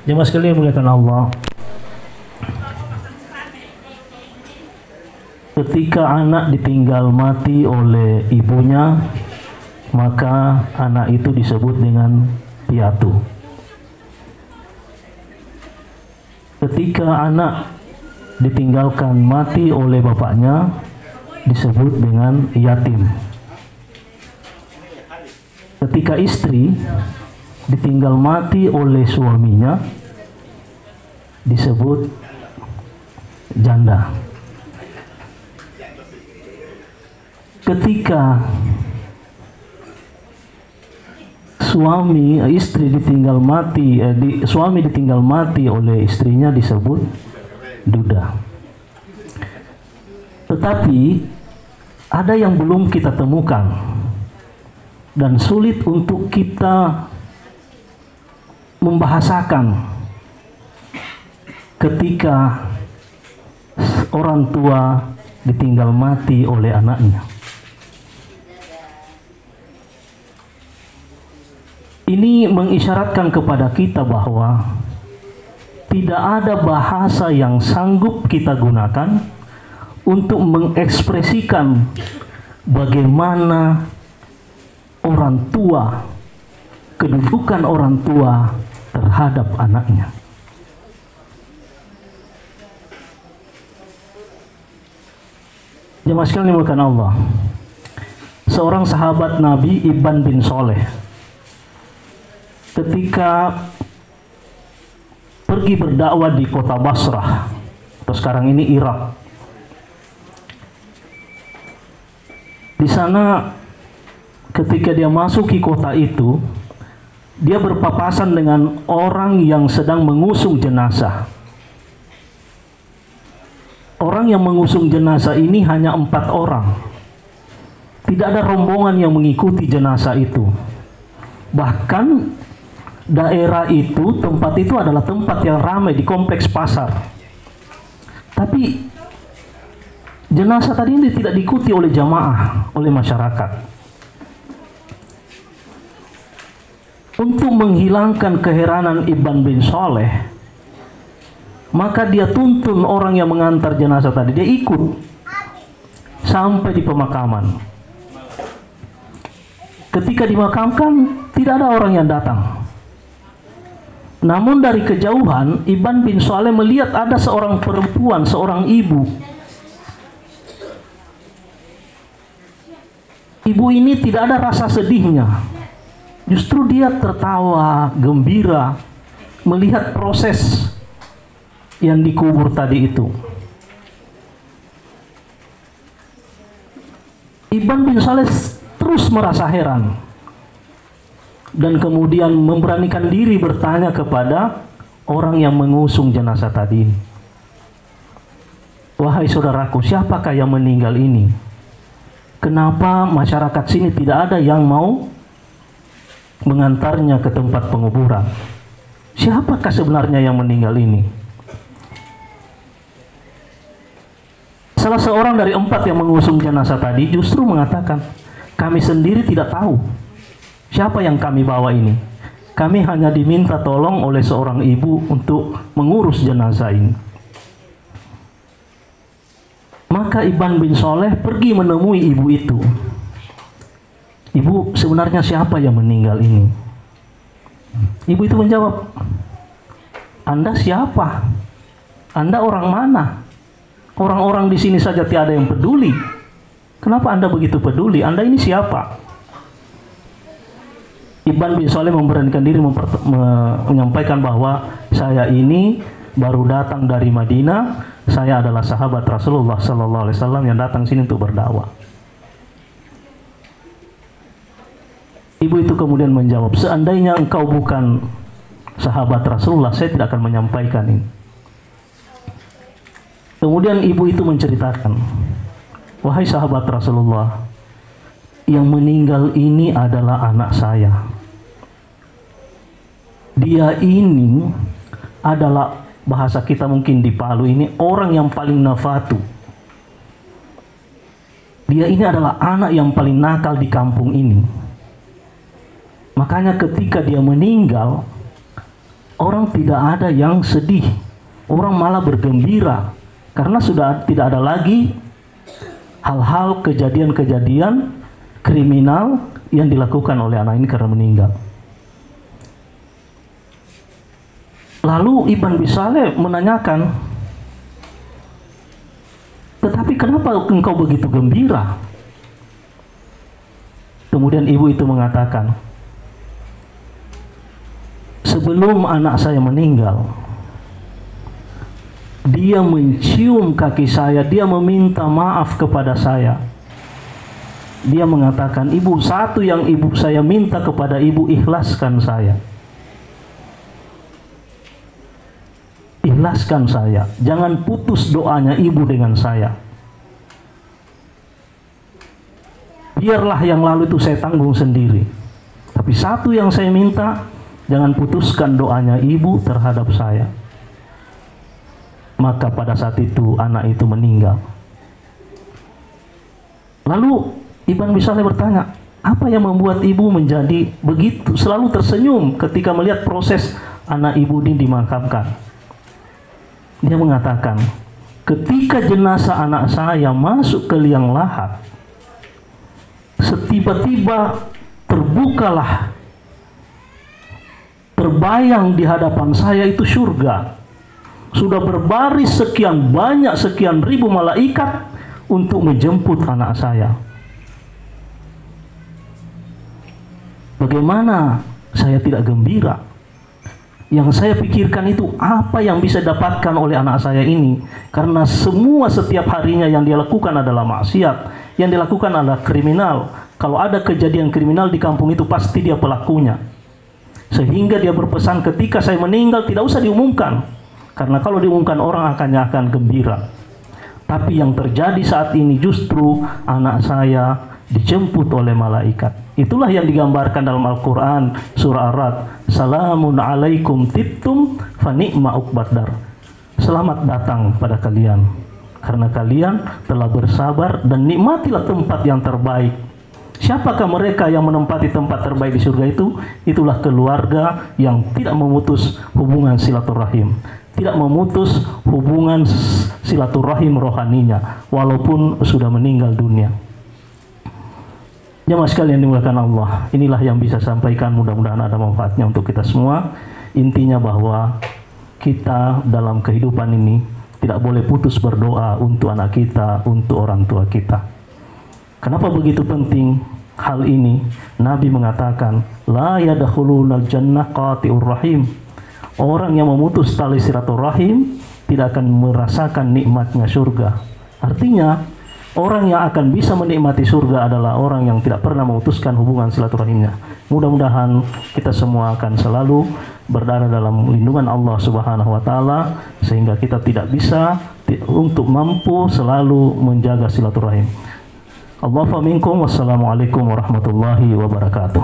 Jemaah sekalian muliakan Allah. Ketika anak ditinggal mati oleh ibunya, maka anak itu disebut dengan piatu. Ketika anak ditinggalkan mati oleh bapaknya, disebut dengan yatim. Ketika istri ditinggal mati oleh suaminya, disebut janda. Ketika suami ditinggal mati oleh istrinya, disebut duda. Tetapi ada yang belum kita temukan dan sulit untuk kita membahasakan ketika orang tua ditinggal mati oleh anaknya. Ini mengisyaratkan kepada kita bahwa tidak ada bahasa yang sanggup kita gunakan untuk mengekspresikan bagaimana orang tua, kedudukan orang tua terhadap anaknya. Jemaah sekalian dimuliakan Allah. Seorang sahabat Nabi, Ibn bin Soleh, ketika pergi berdakwah di kota Basrah, atau sekarang ini Irak. Di sana ketika dia masuki kota itu, dia berpapasan dengan orang yang sedang mengusung jenazah. Orang yang mengusung jenazah ini hanya 4 orang. Tidak ada rombongan yang mengikuti jenazah itu. Bahkan daerah itu, tempat itu adalah tempat yang ramai di kompleks pasar. Tapi jenazah tadi ini tidak diikuti oleh jamaah, oleh masyarakat. Untuk menghilangkan keheranan Ibn bin Soleh, maka dia tuntun orang yang mengantar jenazah tadi, dia ikut sampai di pemakaman. Ketika dimakamkan, tidak ada orang yang datang. Namun dari kejauhan, Ibn bin Soleh melihat ada seorang perempuan, seorang ibu. Ibu ini tidak ada rasa sedihnya. Justru dia tertawa, gembira, melihat proses yang dikubur tadi itu. Ibn bin Soleh terus merasa heran. Dan kemudian memberanikan diri bertanya kepada orang yang mengusung jenazah tadi. Wahai saudaraku, siapakah yang meninggal ini? Kenapa masyarakat sini tidak ada yang mau mengantarnya ke tempat penguburan? Siapakah sebenarnya yang meninggal ini? Salah seorang dari 4 yang mengusung jenazah tadi justru mengatakan, kami sendiri tidak tahu siapa yang kami bawa ini. Kami hanya diminta tolong oleh seorang ibu untuk mengurus jenazah ini. Maka Ibn bin Soleh pergi menemui ibu itu. Ibu, sebenarnya siapa yang meninggal ini? Ibu itu menjawab, Anda siapa? Anda orang mana? Orang-orang di sini saja tiada yang peduli. Kenapa Anda begitu peduli? Anda ini siapa? Ibn bin Soleh memberanikan diri menyampaikan bahwa saya ini baru datang dari Madinah, saya adalah sahabat Rasulullah Sallallahu Alaihi Wasallam yang datang sini untuk berdakwah. Ibu itu kemudian menjawab, seandainya engkau bukan sahabat Rasulullah, saya tidak akan menyampaikan ini. Kemudian ibu itu menceritakan, wahai sahabat Rasulullah, yang meninggal ini adalah anak saya. Dia ini adalah, bahasa kita mungkin di Palu ini, orang yang paling nafatu. Dia ini adalah anak yang paling nakal di kampung ini. Makanya ketika dia meninggal, orang tidak ada yang sedih, orang malah bergembira karena sudah tidak ada lagi hal-hal kejadian-kejadian kriminal yang dilakukan oleh anak ini karena meninggal. Lalu Ibn Bisaleh menanyakan, tetapi kenapa engkau begitu gembira? Kemudian ibu itu mengatakan, sebelum anak saya meninggal, dia mencium kaki saya, dia meminta maaf kepada saya. Dia mengatakan, ibu, satu yang ibu saya minta kepada ibu, ikhlaskan saya. Ikhlaskan saya, jangan putus doanya ibu dengan saya. Biarlah yang lalu itu saya tanggung sendiri. Tapi satu yang saya minta, jangan putuskan doanya ibu terhadap saya. Maka pada saat itu anak itu meninggal. Lalu Ibn Bisaleh bertanya, apa yang membuat ibu menjadi begitu selalu tersenyum ketika melihat proses anak ibu ini dimakamkan? Dia mengatakan, ketika jenazah anak saya masuk ke liang lahat, setiba-tiba terbukalah, terbayang di hadapan saya itu surga. Sudah berbaris sekian banyak, sekian ribu malaikat untuk menjemput anak saya. Bagaimana saya tidak gembira? Yang saya pikirkan itu apa yang bisa dapatkan oleh anak saya ini, karena semua setiap harinya yang dia lakukan adalah maksiat, yang dilakukan adalah kriminal. Kalau ada kejadian kriminal di kampung itu pasti dia pelakunya. Sehingga dia berpesan, ketika saya meninggal tidak usah diumumkan, karena kalau diumumkan orang akan gembira. Tapi yang terjadi saat ini justru anak saya dijemput oleh malaikat. Itulah yang digambarkan dalam Al-Quran surah Ar-Ra'd. Salamun alaikum tibtum fa ni'ma uqbad. Selamat datang pada kalian, karena kalian telah bersabar dan nikmatilah tempat yang terbaik. Siapakah mereka yang menempati tempat terbaik di surga itu? Itulah keluarga yang tidak memutus hubungan silaturahim, tidak memutus hubungan silaturahim rohaninya walaupun sudah meninggal dunia. Jemaah sekalian dimuliakan Allah, inilah yang bisa sampaikan, mudah-mudahan ada manfaatnya untuk kita semua. Intinya bahwa kita dalam kehidupan ini tidak boleh putus berdoa untuk anak kita, untuk orang tua kita. Kenapa begitu penting hal ini? Nabi mengatakan, la yadkhulunal jannah qati'ur rahim. Orang yang memutus tali silaturahim tidak akan merasakan nikmatnya surga. Artinya, orang yang akan bisa menikmati surga adalah orang yang tidak pernah memutuskan hubungan silaturahimnya. Mudah-mudahan kita semua akan selalu berada dalam lindungan Allah Subhanahu wa taala, sehingga kita tidak bisa untuk mampu selalu menjaga silaturahim. Allahu minkum, wassalamualaikum warahmatullahi wabarakatuh.